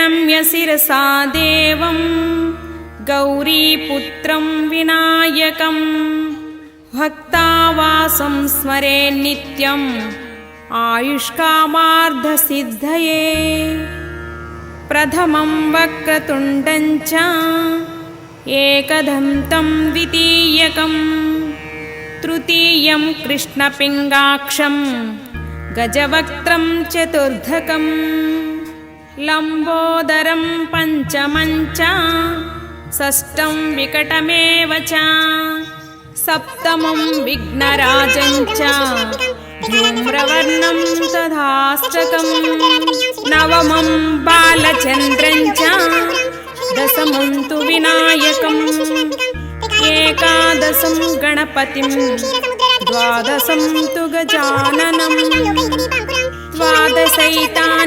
प्रणम्य शिरसा देवं गौरीपुत्रं विनायकं भक्तावासं स्मरे नित्यम् आयुष्कामार्धसिद्धये। प्रथमं वक्रतुण्डं च एकदन्तं द्वितीयकं तृतीयं कृष्णपिङ्गाक्षं गजवक्त्रं चतुर्धकं लम्बोदरं पञ्चमं च षष्ठं विकटमेव च सप्तमं विघ्नराजं च धूम्रवर्णं तथाष्टकं नवमं बालचन्द्रं च दशमं तु विनायकम् एकादशं गणपतिं द्वादशं तु गजाननं द्वादशैतानि